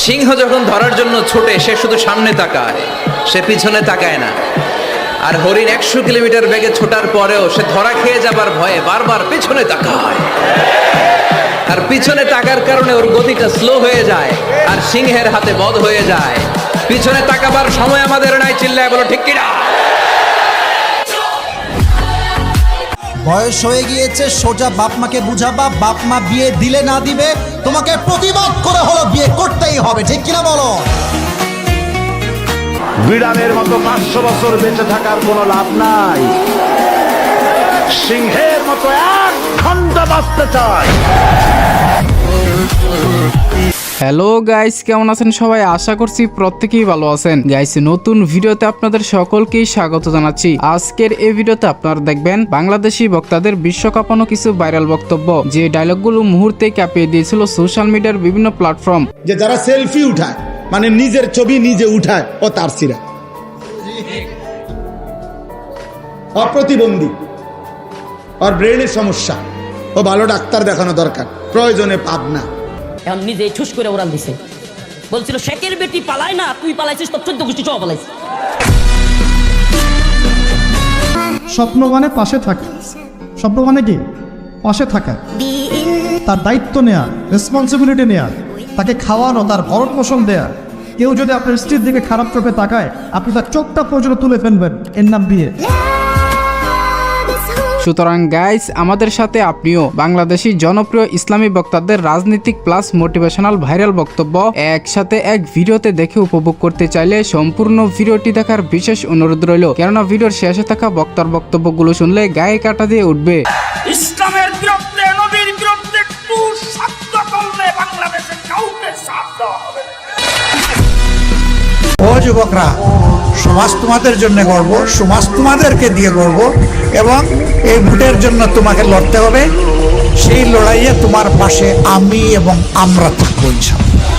সিংহ যখন ধরার জন্য ছোটে সে শুধু সামনে তাকায়, সে পিছনে তাকায় না। আর হরিণ 100 কিলোমিটার বেগে ছোটার পরেও সে ধরা খেয়ে যাবার ভয়ে বারবার পিছনে তাকায়। আর পিছনে তাকার কারণে ওর গতিটা স্লো হয়ে যায় আর সিংহের হাতে বধ হয়ে যায়। পিছনে তাকাবার সময় আমাদের নাই, চিল্লায় বলো ঠিক কিনা? বয়স হয়ে গিয়েছে, সোজা বাপ মাকে বুঝাবা, বাপ মা বিয়ে দিলে না দিবে তোমাকে প্রতিবাদ করে হলো বিয়ে করতেই হবে, ঠিক কিনা বলো? বিড়ালের মতো 500 বছর বেঁচে থাকার কোনো লাভ নাই, সিংহের মতো 1 ঘন্টা বাঁচতে চায়। হ্যালো গাইস, কেমন আছেন সবাই? আশা করছি প্রত্যেকেই ভালো আছেন। গাইস, নতুন ভিডিওতে আপনাদের সকলকেই স্বাগত জানাচ্ছি। আজকের এই ভিডিওতে আপনারা দেখবেন বাংলাদেশি বক্তাদের বিশ্বকাপানো কিছু ভাইরাল বক্তব্য, যে ডায়লগগুলো মুহূর্তে কাঁপিয়ে দিয়েছিল সোশ্যাল মিডিয়ার বিভিন্ন প্ল্যাটফর্ম। যে যারা সেলফি উঠায়, মানে নিজের ছবি নিজে উঠায়, ও তার সিরা অপ্রতিবন্ধী, আর ব্রেনের সমস্যা, ও ভালো ডাক্তার দেখানো দরকার, প্রয়োজনে পাবনা। এখন নিজে ঠুস করে ওরাল দিছে, বলছিল শেখের বেটি পালায় না, তুই পালাইছিস, তোর 14 গোষ্ঠী সহ পালাইছিস। স্বপ্ন মানে পাশে থাকা, স্বপ্ন মানে কি? পাশে থাকা, তার দায়িত্ব নেয়া, রেসপন্সিবিলিটি নেয়া, তাকে খাওয়ানো, তার ভরণ পোষণ দেয়া। কেউ যদি আপনার স্ত্রীর দিকে খারাপ চোখে তাকায়, আপনি তার চোখটা পর্যন্ত তুলে ফেলবেন, এর নাম বিয়ে। সুতরাং গাইস, আমাদের সাথে আপনিও বাংলাদেশি জনপ্রিয় ইসলামী বক্তাদের রাজনীতিক প্লাস মোটিভেশনাল ভাইরাল বক্তব্য একসাথে এক ভিডিওতে দেখে উপভোগ করতে চাইলে সম্পূর্ণ ভিডিওটি দেখার বিশেষ অনুরোধ রইল, কেননা ভিডিওর শেষে থাকা বক্তার বক্তব্যগুলো শুনলে গায়ে কাটা দিয়ে উঠবে। ইসলামের বিরুদ্ধে, নবীর বিরুদ্ধে একটু শব্দ করলে বাংলাদেশে কাউকে সাথ দেওয়া হবে না। ও যুবকরা, সমাজ তোমাদের জন্য গর্ব, সমাজ তোমাদেরকে দিয়ে গর্ব, এবং এই ভোটের জন্য তোমাকে লড়তে হবে। সেই লড়াইয়ে তোমার পাশে আমি এবং আমরা থাকবো ইনশাআল্লাহ।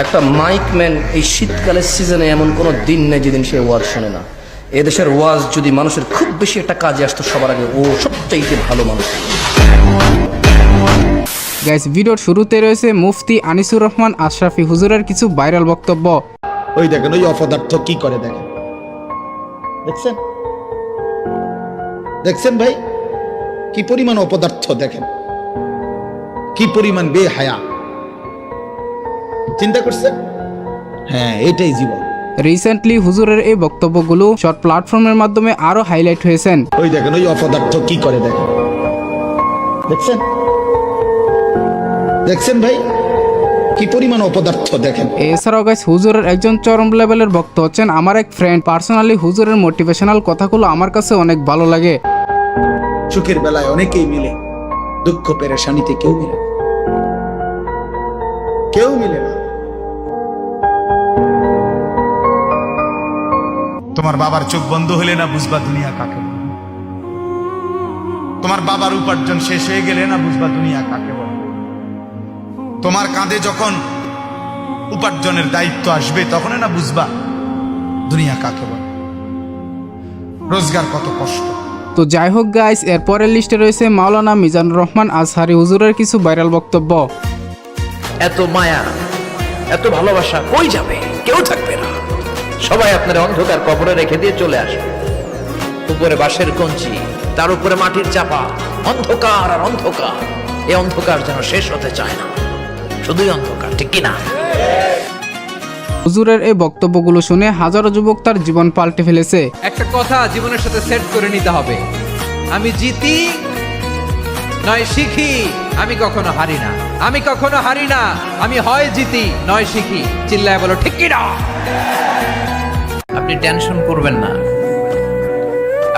একটা মাইকম্যান এই শীতকালের সিজনে এমন কোনো দিন নেই যেদিন সে ওয়াজ শোনে না। এদেশের ওয়াজ যদি মানুষের খুব বেশি একটা কাজে আসতো, সবার আগে ও সবচাইতে ভালো মানুষ। গাইস, ভিডিওর শুরুতে রয়েছে মুফতি আনিসুর রহমান আশরাফি হুজুরের কিছু ভাইরাল বক্তব্য। ওই দেখেন, ওই অপদার্থ কি করে দেখেন, দেখছেন? দেখছেন ভাই, কি পরিমাণ অপদার্থ দেখেন, কি পরিমাণ বেহায়া। চিন্তা করছেন? হ্যাঁ, এটাই জীবন। রিসেন্টলি হুজুরের এই বক্তব্যগুলো শর্ট প্ল্যাটফর্মের মাধ্যমে আরো হাইলাইট হয়েছেন। ওই দেখেন, ওই অপদার্থ কি করে দেখেন, দেখছেন? দেখছেন ভাই, কি পরিমাণ অপদার্থ দেখেন। এছাড়াও গাইস, হুজুরের একজন চরম লেভেলের ভক্ত হচ্ছেন আমার এক ফ্রেন্ড। পার্সোনালি হুজুরের মোটিভেশনাল কথাগুলো আমার কাছে অনেক ভালো লাগে। সুখের বেলায় অনেকেই মিলে, দুঃখ পেরেশানিতে কেউ মিলে না, কেউ মিলে না। তোমার বাবার চোখ বন্ধ হলে না বুঝবা দুনিয়া কাকে বলে। তোমার বাবার উপার্জন শেষ হয়ে গেলে না বুঝবা দুনিয়া কাকে বলে। তোমার কাঁধে যখন উপার্জনের দায়িত্ব আসবে, তখন না বুঝবা দুনিয়া কাকে বলে, রোজগার কত কষ্ট। তো যাই হোক গাইস, এরপরের লিস্টে রয়েছে মাওলানা মিজানুর রহমান আজহারি হুজুরের কিছু ভাইরাল বক্তব্য। এত মায়া, এত ভালোবাসা কই যাবে? কেউ থাকবে না, সবাই আপনার অন্ধকার কবরে রেখে দিয়ে চলে আসবে। উপরে বাঁশের কঞ্চি, তার উপরে মাটির চাপা, অন্ধকার আর অন্ধকার। এই অন্ধকার যেন শেষ হতে চায় না, শুধুই অন্ধকার, ঠিক কিনা? হুজুরের এই বক্তব্যগুলো শুনে হাজারো যুবক তার জীবন পাল্টে ফেলেছে। একটা কথা জীবনের সাথে সেট করে নিতে হবে, আমি জিতি নয় শিখি, আমি কখনো হারি না, আমি কখনো হারি না, আমি হয় জিতি নয় শিখি। চিল্লায় বলো ঠিক কিনা? আপনি টেনশন করবেন না,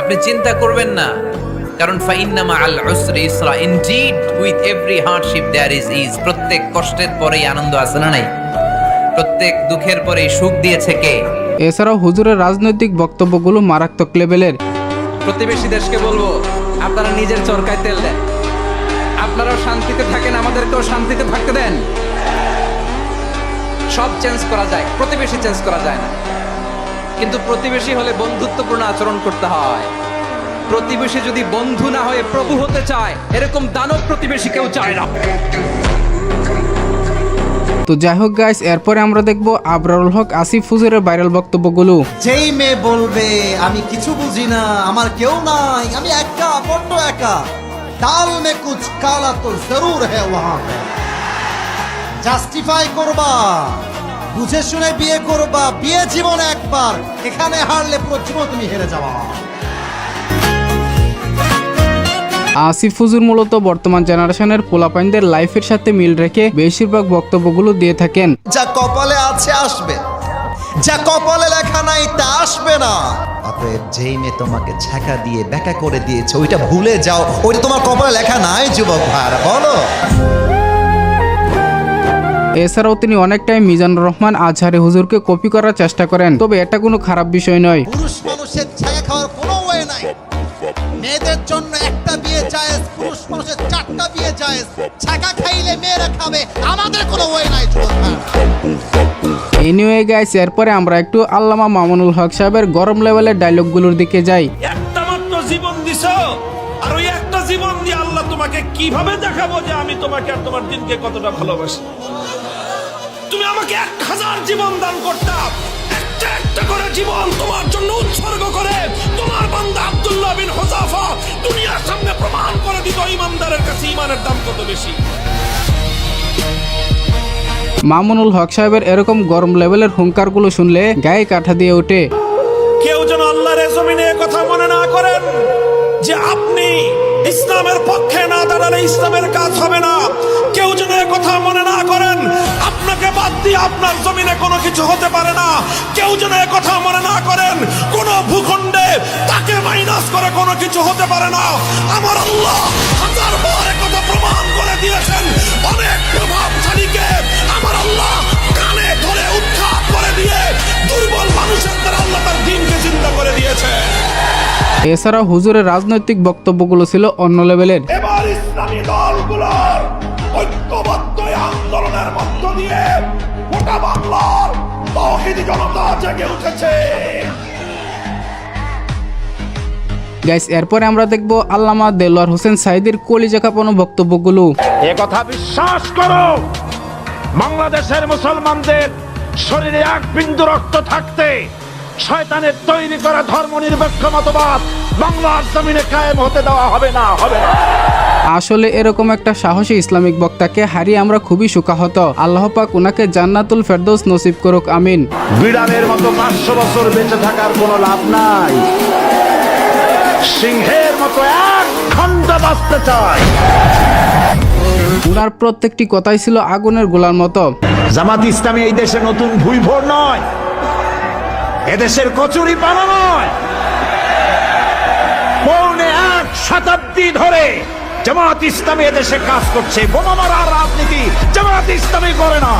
আপনি চিন্তা করবেন না, কারণ ফাইন্না মাআল উসরি ইসরা, indeed with every hardship there is ease. প্রত্যেক কষ্টের পরেই আনন্দ আছে না নাই? প্রত্যেক দুঃখের পরেই সুখ দিয়েছে কে? এছাড়াও হুজুরের রাজনৈতিক বক্তব্যগুলো মারাত্মক লেভেলের। প্রতিবেশী দেশকে বলবো, আপনারা নিজের চরকায় তেল দেন, আপনারাও শান্তিতে থাকেন, আমাদেরকেও শান্তিতে থাকতে দেন। সব চেঞ্জ করা যায়, প্রতিবেশী চেঞ্জ করা যায় না। কিন্তু প্রতিবেশী হলে বন্ধুত্বপূর্ণ আচরণ করতে হয়। প্রতিবেশী যদি বন্ধু না হয়ে প্রভু হতে চায়, এরকম দানব প্রতিবেশী কেউ চায় না। তো যাই হোক গাইস, এরপরে আমরা দেখবো আবরারুল হক আসিফ হুজুরের ভাইরাল বক্তব্যগুলো। যেই মেয়ে বলবে আমি কিছু বুঝি না, আমার কেউ নাই, আমি একা, বড্ড একা, ডাল মে কুছ কালা তো জরুর হ্যায় ওয়াহাঁ পে। জাস্টিফাই করবা, বুঝে শুনে বিয়ে করবা, বিয়ে জীবনে একবার, এখানে হারলে পুরো জীবন তুমি হেরে যাবা। আসিফ হুজুর মূলত বর্তমান জেনারেশনের পোলাপাইনদের লাইফের সাথে মিল রেখে বেশিরভাগ বক্তব্যগুলো দিয়ে থাকেন। যা কপালে আছে আসবে, যা কপালে লেখা নাই তা আসবে না। অতএব যেই মেয়ে তোমাকে ছ্যাঁকা দিয়ে ব্যাকা করে দিয়েছে ওইটা ভুলে যাও, ওইটা তোমার কপালে লেখা নাই যুবক ভাইরা, বলো। এছাড়াও তিনি অনেকটাই মিজানুর রহমান আজহারি হুজুরকে কপি করার চেষ্টা করেন, তবে এটা কোনো খারাপ বিষয় নয়। পুরুষ মানুষের ছায়া খাওয়ার কোনো ওয়ে নাই, মেয়েদের জন্য একটা বিয়ে জায়েজ, পুরুষ মানুষের 4টা বিয়ে জায়েজ। ছাকা খাইলে মেয়েরা খাবে, আমাদের কোনো ওয়ে নাই যুবক ভাইরা। এনিওয়ে গাইস, এরপরে আমরা একটু আল্লামা মামুনুল হক সাহেবের গরম লেভেলের ডায়লগগুলোর দিকে যাই। একটা মাত্র জীবন দিছো, আর ওই একটা জীবন দিয়ে আল্লাহ তোমাকে কিভাবে দেখাবো যে আমি তোমাকে আর তোমার দিনকে কতটা ভালোবাসি। তুমি আমাকে 1000 জীবন দান করতাম, একটা একটা করে জীবন তোমার জন্য উৎসর্গ করে তোমার বান্দা আব্দুল্লাহ বিন হুযাফা দুনিয়ার সামনে প্রমাণ করে দিত ইমানদারের কাছে ইমানের দাম কত বেশি। মামুনুল হক সাহেবের এরকম গরম লেভেলের হুঙ্কারগুলো শুনলে গায়ে কাঁটা দিয়ে ওঠে। কেউ যেন আল্লাহর জমিনে কথা মনে না করেন যে আপনি ইসলামের পক্ষে না দাঁড়ালে ইসলামের কাজ হবে না। কেউ যেন কথা মনে না করেন আপনাকে বাদ দিয়ে আপনার জমিনে কোনো কিছু হতে পারে না। কেউ যেন কথা মনে না করেন কোন ভূখণ্ডে তাকে মাইনাস করে কোনো কিছু হতে পারে না। আমার আল্লাহ 1000বার কথা প্রমাণ করে দিয়েছেন। অনেক প্রভাবশালীকে আমার আল্লাহ কানে ধরে উৎখাত করে দিয়ে দুর্বল মানুষের দ্বারা আল্লাহ তার দিনকে জিন্দা করে দিয়েছে। এছাড়া হুজুরের রাজনৈতিক বক্তব্যগুলো ছিল অন্য লেভেলের। এবার ইসলামী দলগুলোর ঐক্যবদ্ধ আন্দোলনের মধ্য দিয়ে গোটা বাংলার তাওহীদি জনতা জেগে উঠেছে। গাইস, এরপরে আমরা দেখবো আল্লামা দেলোয়ার হোসেন সাঈদীর কলিজা কাঁপানো বক্তব্যগুলো। এ কথা বিশ্বাস করো, বাংলাদেশের মুসলমানদের শরীরে এক বিন্দু রক্ত থাকতে শয়তানের তৈরি করা ধর্মনিরপেক্ষ মতবাদ বাংলার জমিনে কায়েম হতে দেওয়া হবে না, হবে না। আসলে এরকম একটা সাহসী ইসলামিক বক্তাকে হারিয়ে আমরা খুবই শোকাহত। আল্লাহ পাক উনাকে জান্নাতুল ফেরদৌস নসিব করুক, আমিন। বিড়ালের মতো 500 বছর বেঁচে থাকার কোনো লাভ নাই, সিংহের মতো এক ঘন্টা বাঁচতে চায়। উনার প্রত্যেকটি কথাই ছিল আগুনের গোলার মতো। জামাত ইসলামী এই দেশে নতুন ভুইভোর নয়, এদেশের কচুরি পানা নয়। 1.5 শতাব্দী ধরে জামাত ইসলামী এদেশে কাজ করছে। বোমা মারার রাজনীতি জামাত ইসলামী করে না।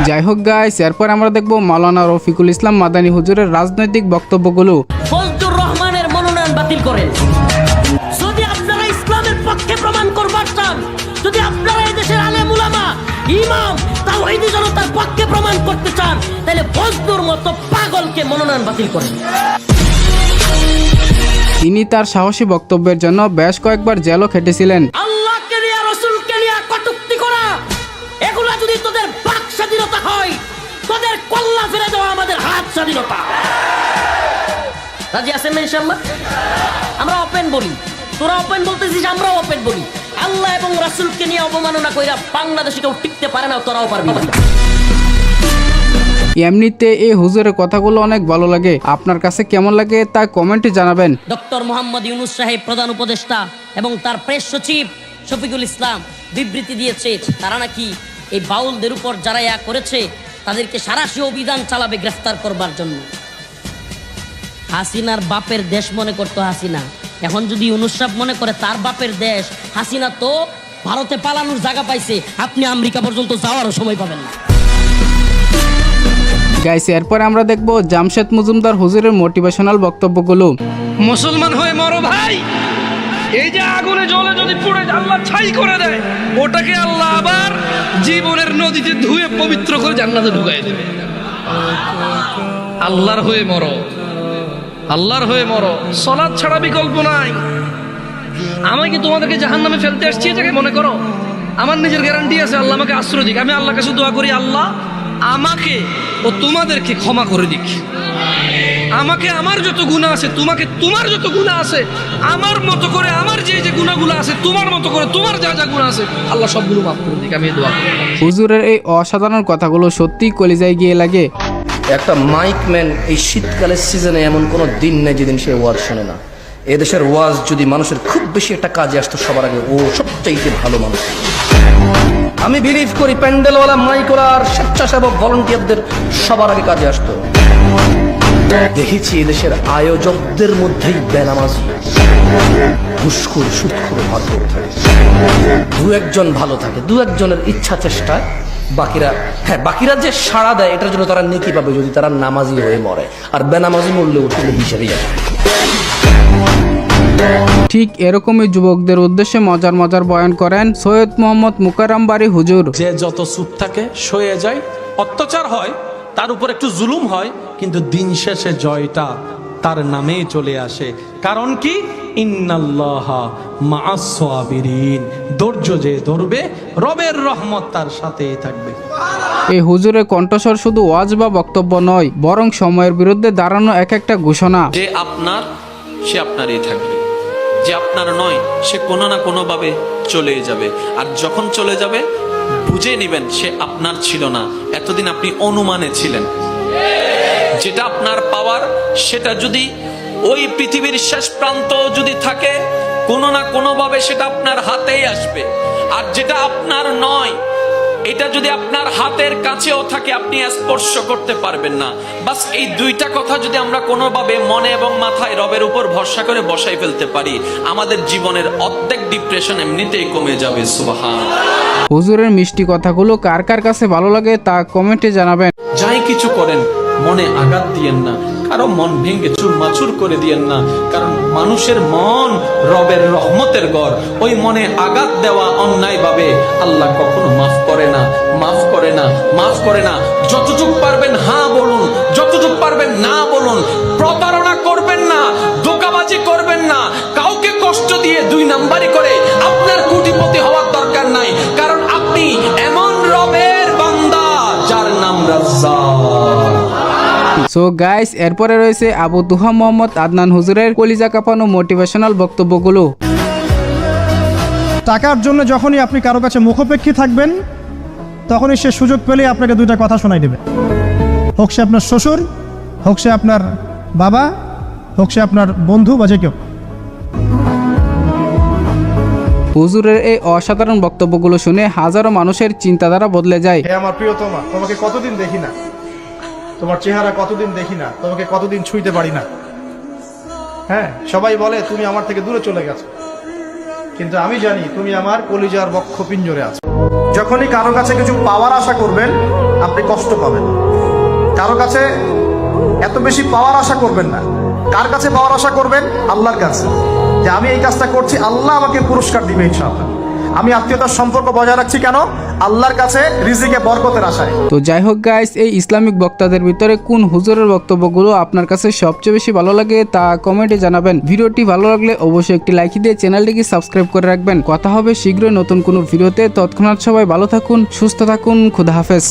যাই হোক গাইস, এরপর আমরা দেখবো মাওলানা রফিকুল ইসলাম মাদানী হুজুরের রাজনৈতিক বক্তব্যগুলো। ফজলুর রহমানের মনোনয়ন বাতিল করেন। যদি আপনারা ইসলামের পক্ষে প্রমাণ করবার চান, যদি আপনারা এই দেশের আলেম উলামা ইমাম তাওহীদি জনতার পক্ষে প্রমাণ করতে চান, তাহলে ফজলুর মতো পাগলকে মনোনয়ন বাতিল করেন। তিনি তার সাহসী বক্তব্যের জন্য বেশ কয়েকবার জেলও খেটেছিলেন। আল্লাহকে নিয়ে রাসূলকে নিয়ে কটূক্তি করা, এগুলা যদি তোদের বাক স্বাধীনতা হয়, তোদের কল্লা ফেলে দেওয়া আমাদের হাত স্বাধীনতা। রাজি আছেন না ইনশাআল্লাহ? আমরা ওপেন বলি, তোরা ওপেন বলতেছিস, আমরাও ওপেন বলি। আল্লাহ এবং রাসূলকে নিয়ে অবমাননা কইরা বাংলাদেশে কেউ টিকতে পারে না, তোরাও পারবি না। এমনিতে এই হুজুরের কথাগুলো অনেক ভালো লাগে। আপনার কাছে কেমন লাগে তা কমেন্টে জানাবেন। ডক্টর মোহাম্মদ ইউনূস সাহেব প্রধান উপদেষ্টা এবং তার প্রেস সচিব শফিকুল ইসলাম বিবৃতি দিয়েছে, তারা নাকি এই বাউলদের উপর যারা ইয়া করেছে তাদেরকে সারাশি অভিযান চালাবে গ্রেফতার করবার জন্য। হাসিনার বাপের দেশ মনে করতো হাসিনা, এখন যদি ইউনূস সাহেব মনে করে তার বাপের দেশ, হাসিনা তো ভারতে পালানোর জায়গা পাইছে, আপনি আমেরিকা পর্যন্ত যাওয়ারও সময় পাবেন না। গাইস, এরপরে আমরা দেখবো জামশেদ মজুমদার হুজুরের মোটিভেশনাল বক্তব্যগুলো। মুসলমান হয়ে মরো ভাই, এই যে আগুনে জ্বলে যদি পুড়ে আল্লাহ ছাই করে দেয়, ওটাকে আল্লাহ আবার জীবনের নদীতে ধুয়ে পবিত্র করে জান্নাতে ঢুকাই দেবে। আল্লাহর হয়ে মরো, আল্লাহর হয়ে মরো, সালাত ছাড়া বিকল্প নাই। আমি কি তোমাদেরকে জাহান্নামে ফেলতে আসছি এটাকে মনে করো? আমার নিজের গ্যারান্টি আছে আল্লাহ আমাকে আশ্রয় দিক। আমি আল্লাহর কাছে দোয়া করি, আল্লাহ আমাকে ও তোমাদেরকে ক্ষমা করে দিক। আমাকে আমার যত গুনাহ আছে, তোমাকে তোমার যত গুনাহ আছে, আমার মতো করে আমার যে যে গুনাহগুলো আছে, তোমার মতো করে তোমার যা যা গুনাহ আছে, আল্লাহ সবগুলো মাফ করে দিক। আমি এই দোয়া করি। হুজুরের এই অসাধারণ কথাগুলো সত্যিই কলিজায় গিয়ে লাগে। একটা মাইকম্যান এই শীতকালের সিজনে এমন কোনো দিন নেই যেদিন সে ওয়াজ শোনে না। এদেশের ওয়াজ যদি মানুষের খুব বেশি একটা কাজে আসতো, সবার আগে ও সবচাইতে ভালো মানুষ। আমি বিলিভ করি প্যান্ডেলওয়ালা, মাইকওয়ালা আর স্বেচ্ছাসেবক ভলান্টিয়ারদের সবার আগে কাজে আসতো। দেখেছি এদেশের আয়োজকদের মধ্যেই বেনামাজি, ঘুষখোর, সুদখোর ভরপুর থাকে। দু একজন ভালো থাকে, দু একজনের ইচ্ছা চেষ্টায় বাকিরা যে সাড়া দেয় এটার জন্য তারা নেকি পাবে যদি তারা নামাজি হয়ে মরে, আর বেনামাজি মরলে ওটা হিসেবেই আসে। ঠিক এরকমই যুবকদের উদ্দেশ্যে মজার মজার বয়ান করেন সৈয়দ মোহাম্মদ মুকাররম বারী হুজুর। যে যত চুপ থাকে সয়ে যায়, অত্যাচার হয়, তার উপর একটু জুলুম হয়, কিন্তু দিন শেষে জয়টা তার নামেই চলে আসে। কারণ কি? ইন্নাল্লাহা মাআস সাবিরিন। ধৈর্য যে ধরবে, রবের রহমত তার সাথেই থাকবে। এই হুজুরের কণ্ঠস্বর শুধু ওয়াজ বা বক্তব্য নয়, বরং সময়ের বিরুদ্ধে দাঁড়ানো এক একটা ঘোষণা। যে আপনার, সে আপনারই থাকবে। যে আপনার নয়, সে কোনো না কোনো ভাবে চলে যাবে। আর যখন চলে যাবে বুঝে নেবেন সে আপনার ছিল না, এতদিন আপনি অনুমানে ছিলেন। যেটা আপনার পাওয়ার, সেটা যদি ওই পৃথিবীর শেষ প্রান্ত যদি থাকে, কোনো না কোনো ভাবে সেটা আপনার হাতেই আসবে। আর যেটা আপনার নয়, এটা যদি আপনার হাতের কাছেও থাকে, আপনি স্পর্শ করতে পারবেন না। বাস এই দুইটা কথা যদি আমরা কোনোভাবে মনে এবং মাথায় রবের উপর ভরসা করে বসাই ফেলতে পারি, আমাদের জীবনের অর্ধেক ডিপ্রেশন এমনিতেই কমে যাবে। সুবহানাল্লাহ। হুজুরের মিষ্টি কথাগুলো কার কার কাছে ভালো লাগে তা কমেন্টে জানাবেন। যাই কিছু করেন মনে আঘাত দিয়েন না, কারো মন ভেঙে চুরমাচুর করে দিয়েন না, কারণ মানুষের মন রবের রহমতের ঘর। ওই মনে আঘাত দেওয়া অন্যায় ভাবে আল্লাহ কখনো মাফ করে না, মাফ করে না, মাফ করে না। যতটুকু পারবেন হ্যাঁ বলুন, যতটুকু পারবেন না বলুন। প্রতারণা করবেন না, ধোঁকাবাজি করবেন না, কাউকে কষ্ট দিয়ে দুই নাম্বারি করে আপনার কোটিপতি হওয়ার দরকার নাই, কারণ আপনি এমন রবের বান্দা যার নাম রাজ্জাক। সো গাইস, এরপরে রয়েছে আবু দুহা মোহাম্মদ আদনান হুজুরের কলিজা কাঁপানো মোটিভেশনাল বক্তব্যগুলো। টাকার জন্য যখনই আপনি কারো কাছে মুখাপেক্ষী থাকবেন, তখনই সে সুযোগ পেলে আপনাকে দুইটা কথা শোনাই দেবে। হোক সে আপনার শ্বশুর, হোক সে আপনার বাবা, হোক সে আপনার বন্ধু বা যে কেউ। হুজুরের এই অসাধারণ বক্তব্যগুলো শুনে হাজারো মানুষের চিন্তাধারা বদলে যায়। হে আমার প্রিয়তমা, তোমাকে কতদিন দেখি না, তোমার চেহারা কতদিন দেখি না, তোমাকে কতদিন ছুঁইতে পারি না। হ্যাঁ, সবাই বলে তুমি আমার থেকে দূরে চলে গেছো, কিন্তু আমি জানি তুমি আমার কলিজার বক্ষ পিঞ্জরে আছো। যখনই কারো কাছে কিছু পাওয়ার আশা করবেন, আপনি কষ্ট পাবেন। কারো কাছে এত বেশি পাওয়ার আশা করবেন না। কার কাছে পাওয়ার আশা করবেন? আল্লাহর কাছে, যে আমি এই কাজটা করছি, আল্লাহ আমাকে পুরস্কার দিবে ইনশাআল্লাহ। আমি আত্মীয়তার সম্পর্ক বজায় রাখছি কেন? আল্লাহর কাছে রিজিকে বরকতের আশায়। তো যাই হোক গাইস, এই ইসলামিক বক্তাদের ভিতরে কোন হুজুরের বক্তব্যগুলো আপনার কাছে সবচেয়ে বেশি ভালো লাগে তা কমেন্টে জানাবেন। ভিডিওটি ভালো লাগলে অবশ্যই একটি লাইক দিয়ে চ্যানেলটিকে সাবস্ক্রাইব করে রাখবেন। কথা হবে শীঘ্রই নতুন কোনো ভিডিওতে। তৎক্ষণাৎ সবাই ভালো থাকুন, সুস্থ থাকুন, খুদা হাফেজ।